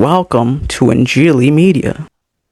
Welcome to Injili Media.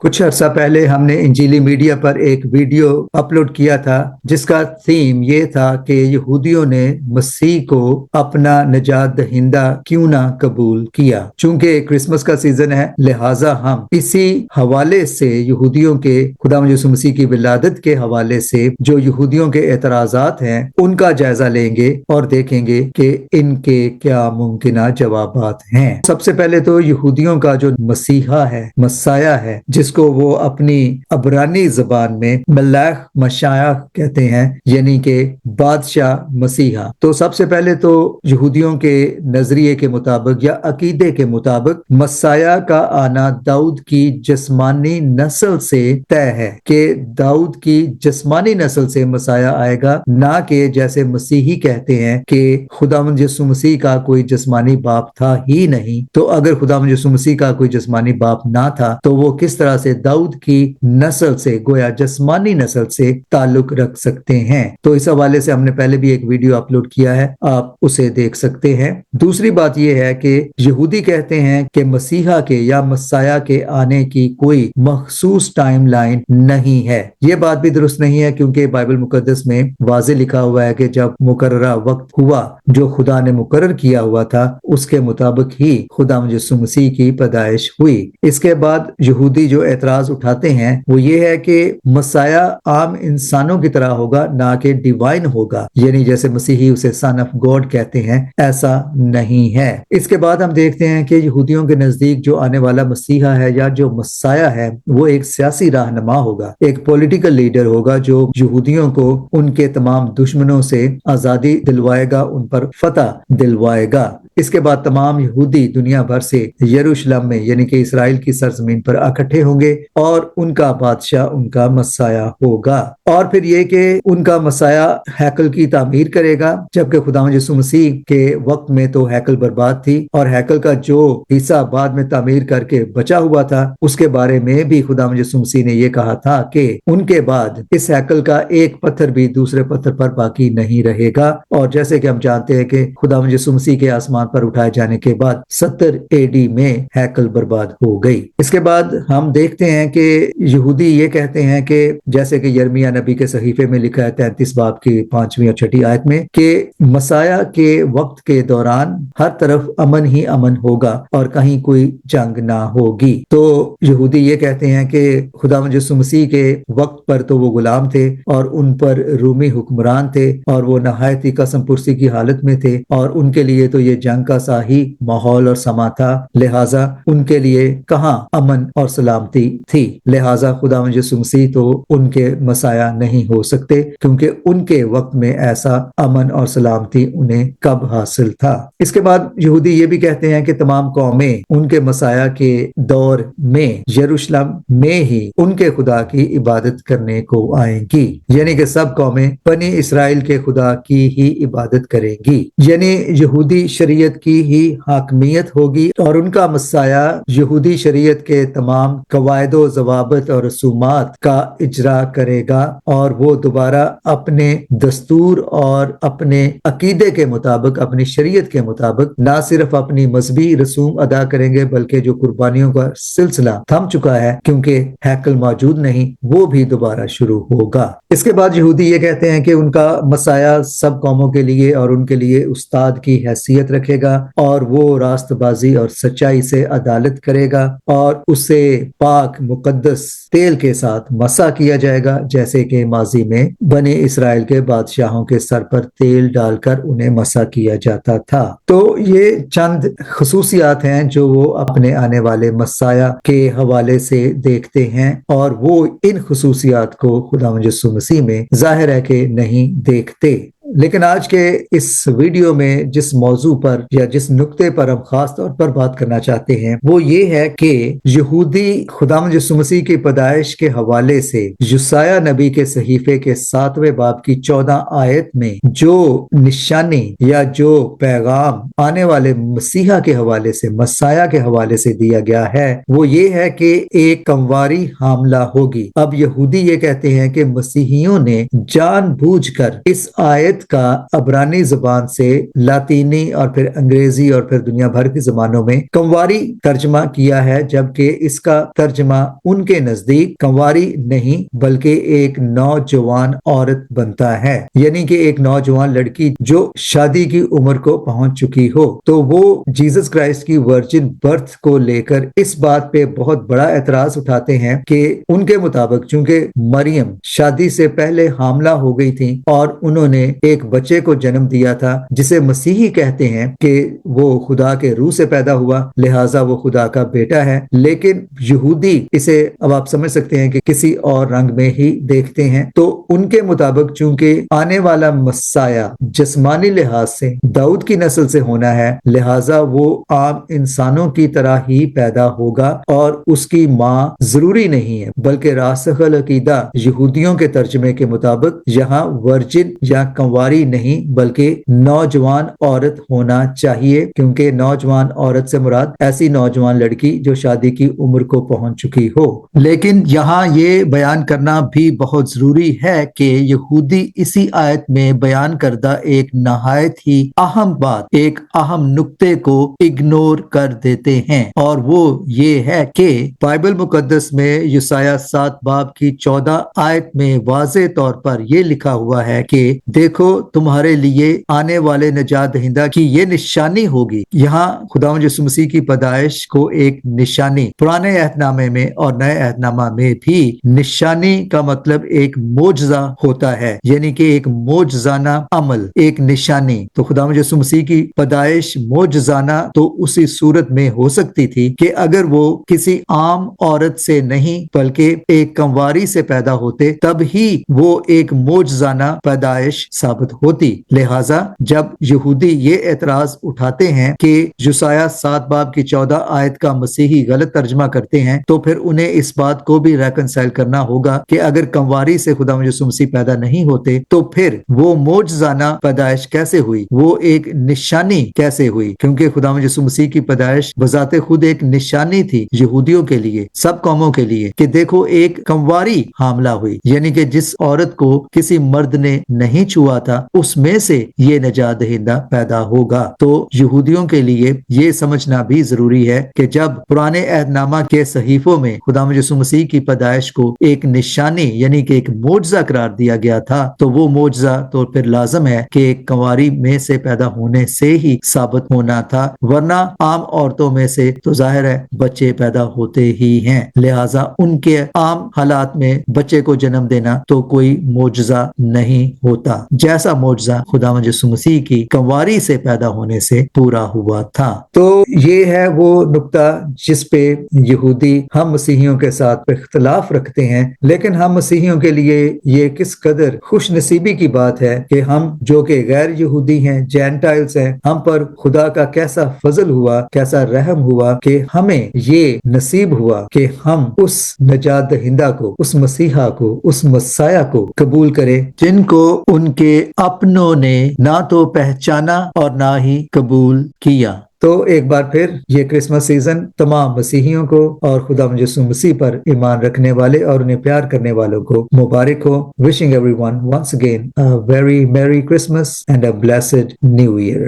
कुछ अर्सा पहले हमने इंजीली मीडिया पर एक वीडियो अपलोड किया था जिसका थीम ये था कि यहूदियों ने मसीह को अपना निजात दहिंदा क्यों ना कबूल किया। चूंकि क्रिसमस का सीजन है, लिहाजा हम इसी हवाले से यहूदियों के खुदावंद यीशु मसीह की विलादत के हवाले से जो यहूदियों के एतराजात हैं उनका जायजा लेंगे और देखेंगे कि इनके क्या मुमकिन जवाबात हैं। सबसे पहले तो यहूदियों का जो मसीहा है, मसाया है, जिसको वो अपनी अबरानी जबान में मल्लाख मशाया कहते हैं, यानी कि बादशाह मसीहा। तो सबसे पहले तो यहूदियों के नजरिए के मुताबिक या अकीदे के मुताबिक मसाया का आना दाऊद की जिस्मानी नस्ल से तय है कि दाऊद की जिस्मानी नस्ल से मसाया आएगा, ना कि जैसे मसीही कहते हैं कि खुदावंद यीशु मसीह का कोई जिस्मानी बाप था ही नहीं। तो अगर खुदावंद यीशु मसीह का कोई जिस्मानी बाप ना था तो वो किस तरह से दाऊद की नस्ल से, गोया जिस्मानी नस्ल से ताल्लुक रख सकते हैं। तो इस हवाले से हमने पहले भी एक वीडियो अपलोड किया है, आप उसे देख सकते हैं। दूसरी बात यह है कि यहूदी कहते हैं कि मसीहा के या मसाया के आने की कोई मखसूस टाइम लाइन नहीं है। ये बात भी दुरुस्त नहीं है, क्योंकि बाइबल मुकद्दस में वाज़े लिखा हुआ है कि जब मुकर्ररा वक्त हुआ जो खुदा ने मुकर्रर किया हुआ था उसके मुताबिक ही खुदावंद यीशु मसीह की पैदाइश हुई। इसके बाद यहूदी जो एतराज उठाते हैं वो ये है कि मसाया आम इंसानों की तरह होगा, ना कि डिवाइन होगा, यानी जैसे मसीही उसे सन ऑफ गॉड कहते हैं, ऐसा नहीं है। इसके बाद हम देखते हैं कि यहूदियों के नजदीक जो आने वाला मसीहा है या जो मसाया है वो एक सियासी रहनुमा होगा, एक पॉलिटिकल लीडर होगा जो यहूदियों को उनके तमाम दुश्मनों से आजादी दिलवाएगा, उन पर फतह दिलवाएगा। इसके बाद तमाम यहूदी दुनिया भर से यरूशलेम में यानी कि इसराइल की सरजमीन पर इकट्ठे होंगे और उनका बादशाह उनका मसाया होगा। और फिर ये कि उनका मसाया हैकल की तामीर करेगा, जबकि खुदावंद यीशु मसीह के वक्त में तो हैकल बर्बाद थी और हैकल का जो हिस्सा बाद में तामीर करके बचा हुआ था उसके बारे में भी खुदावंद यीशु मसीह ने ये कहा था कि उनके बाद इस हैकल का एक पत्थर भी दूसरे पत्थर पर बाकी नहीं रहेगा। और जैसे कि हम जानते हैं कि खुदावंद यीशु मसीह के आसमान पर उठाए जाने के बाद 70 एडी में हैकल बर्बाद हो गई। इसके बाद हम देखते हैं कि यहूदी ये कहते हैं कि जैसे कि यिर्मयाह नबी के सहीफे में लिखा है 33 बाब की 5वीं और 6ठी आयत में कि मसाया के वक्त के दौरान हर तरफ अमन ही अमन होगा और कहीं कोई जंग ना होगी। तो यहूदी ये कहते हैं कि खुदावंद यीशु मसीह के वक्त पर तो वो गुलाम थे और उन पर रूमी हुक्मरान थे और वो नहायत ही कसम पुरसी की हालत में थे और उनके लिए तो ये जंग का सा ही माहौल और समा था, लिहाजा उनके लिए कहाँ अमन और सलामती थी। लिहाजा खुदावंद यीशु मसीह तो उनके मसाया नहीं हो सकते, क्योंकि उनके वक्त में ऐसा अमन और सलामती उन्हें कब हासिल था। इसके बाद यहूदी ये भी कहते हैं कि तमाम कौमें उनके मसाया के दौर में यरूशलेम में ही उनके खुदा की इबादत करने को आएंगी, यानी कि सब कौमें बनी इसराइल के खुदा की ही इबादत करेंगी, यानी यहूदी शरीयत की ही हाकमियत होगी और उनका मसाया यहूदी शरीयत के तमाम कवायदो ज़वाबित और रसूमात का इजरा करेगा और वो दोबारा अपने दस्तूर और अपने अकीदे के मुताबिक, अपनी शरीयत के मुताबिक ना सिर्फ अपनी मजहबी रसूम अदा करेंगे बल्कि जो कुर्बानियों का सिलसिला थम चुका है क्योंकि हैकल मौजूद नहीं, वो भी दोबारा शुरू होगा। इसके बाद यहूदी ये कहते हैं कि उनका मसाया सब कौमों के लिए और उनके लिए उस्ताद की हैसियत रखेगा और वो रास्तबाजी और सच्चाई से अदालत करेगा और उसे पाक मुकद्दस तेल के साथ मसा किया जाएगा, जैसे कि माजी में बने इसराइल के बादशाहों के सर पर तेल डालकर उन्हें मसा किया जाता था। तो ये चंद खसूसियात हैं जो वो अपने आने वाले मसाया के हवाले से देखते हैं और वो इन खसूसियात को खुदावंद यीशु मसीह में जाहिर है कि नहीं देखते। लेकिन आज के इस वीडियो में जिस मौजू पर या जिस नुक्ते पर हम खास तौर पर बात करना चाहते हैं वो ये है कि यहूदी खुदावंद यीशु मसीह की पैदाइश के हवाले से यशायाह नबी के सहीफे के 7वें बाब की 14 आयत में जो निशानी या जो पैगाम आने वाले मसीहा के हवाले से, मसाया के हवाले से दिया गया है वो ये है कि एक कंवारी हामला होगी। अब यहूदी ये कहते हैं कि मसीहियों ने जानबूझकर इस आयत آیت کا عبرانی زبان سے لاطینی اور پھر انگریزی اور پھر دنیا بھر کے زبانوں میں کنواری ترجمہ کیا ہے، جبکہ اس کا ترجمہ ان کے نزدیک کنواری نہیں بلکہ ایک نوجوان عورت بنتا ہے، یعنی کہ ایک نوجوان لڑکی جو شادی کی عمر کو پہنچ چکی ہو۔ تو وہ جیسس کرائسٹ کی ورجن برتھ کو لے کر اس بات پہ بہت بڑا اعتراض اٹھاتے ہیں کہ ان کے مطابق چونکہ مریم شادی سے پہلے حاملہ ہو گئی تھی اور انہوں نے ایک بچے کو جنم دیا تھا جسے مسیحی کہتے ہیں کہ وہ خدا کے روح سے پیدا ہوا، لہٰذا وہ خدا کا بیٹا ہے، لیکن یہودی اسے اب آپ سمجھ سکتے ہیں کہ کسی اور رنگ میں ہی دیکھتے ہیں۔ تو ان کے مطابق چونکہ آنے والا مسیح جسمانی لحاظ سے داؤد کی نسل سے ہونا ہے، لہٰذا وہ عام انسانوں کی طرح ہی پیدا ہوگا اور اس کی ماں ضروری نہیں ہے، بلکہ راسخ العقیدہ یہودیوں کے ترجمے کے مطابق یہاں ورجن یا کنواری نہیں بلکہ نوجوان عورت ہونا چاہیے، کیونکہ نوجوان عورت سے مراد ایسی نوجوان لڑکی جو شادی کی عمر کو پہنچ چکی ہو۔ لیکن یہاں یہ بیان کرنا بھی بہت ضروری ہے کہ یہودی اسی آیت میں بیان کردہ ایک نہایت ہی اہم بات، ایک اہم نقطے کو اگنور کر دیتے ہیں، اور وہ یہ ہے کہ بائبل مقدس میں یسایہ 7 باب کی 14 آیت میں واضح طور پر یہ لکھا ہوا ہے کہ دیکھو تمہارے لیے آنے والے نجات دہندہ کی یہ نشانی ہوگی۔ یہاں خداوند یسوع مسیح کی پیدائش کو ایک نشانی، پرانے عہد نامے میں اور نئے عہد نامہ میں بھی نشانی کا مطلب ایک معجزہ ہوتا ہے، یعنی کہ ایک معجزانہ عمل، ایک نشانی۔ تو خداوند یسوع مسیح کی پیدائش معجزانہ تو اسی صورت میں ہو سکتی تھی کہ اگر وہ کسی عام عورت سے نہیں بلکہ ایک کنواری سے پیدا ہوتے، تب ہی وہ ایک معجزانہ پیدائش ثابت ہوتی۔ لہٰذا جب یہودی یہ اعتراض اٹھاتے ہیں کہ یسایہ 7 باب کی 14 آیت کا مسیحی غلط ترجمہ کرتے ہیں، تو پھر انہیں اس بات کو بھی ریکنسائل کرنا ہوگا کہ اگر کنواری سے خداوند یسوع مسیح پیدا نہیں ہوتے تو پھر وہ معجزانہ پیدائش کیسے ہوئی، وہ ایک نشانی کیسے ہوئی؟ کیونکہ خداوند یسوع مسیح کی پیدائش بذات خود ایک نشانی تھی یہودیوں کے لیے، سب قوموں کے لیے، کہ دیکھو ایک کنواری حاملہ ہوئی، یعنی کہ جس عورت کو کسی مرد نے نہیں چھوا تھا اس میں سے یہ نجات دہندہ پیدا ہوگا۔ تو یہودیوں کے لیے یہ سمجھنا بھی ضروری ہے کہ جب پرانے عہد نامہ کے صحیفوں میں خداوند یسوع مسیح کی پیدائش کو ایک نشانی یعنی کہ ایک معجزہ قرار دیا گیا تھا، تو وہ معجزہ تو پھر لازم ہے کہ ایک کنواری میں سے پیدا ہونے سے ہی ثابت ہونا تھا، ورنہ عام عورتوں میں سے تو ظاہر ہے بچے پیدا ہوتے ہی ہیں، لہٰذا ان کے عام حالات میں بچے کو جنم دینا تو کوئی معجزہ نہیں ہوتا، جیسا معجزہ خداوند یسوع مسیح کی کنواری سے پیدا ہونے سے پورا ہوا تھا۔ تو یہ ہے وہ نقطہ جس پہ یہودی ہم مسیحیوں کے ساتھ اختلاف رکھتے ہیں، لیکن ہم مسیحیوں کے لیے یہ کس قدر خوش نصیبی کی بات ہے کہ ہم جو کہ غیر یہودی ہیں، جینٹائلز ہیں، ہم پر خدا کا کیسا فضل ہوا، کیسا رحم ہوا کہ ہمیں یہ نصیب ہوا کہ ہم اس نجات دہندہ کو، اس مسیحا کو، اس مسیح کو قبول کریں جن کو ان کے اپنوں نے نہ تو پہچانا اور نہ ہی قبول کیا۔ تو ایک بار پھر یہ کرسمس سیزن تمام مسیحیوں کو اور خداوند یسوع مسیح پر ایمان رکھنے والے اور انہیں پیار کرنے والوں کو مبارک ہو۔ Wishing everyone once again a very Merry Christmas and a blessed New Year.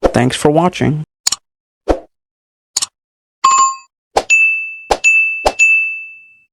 Thanks for watching.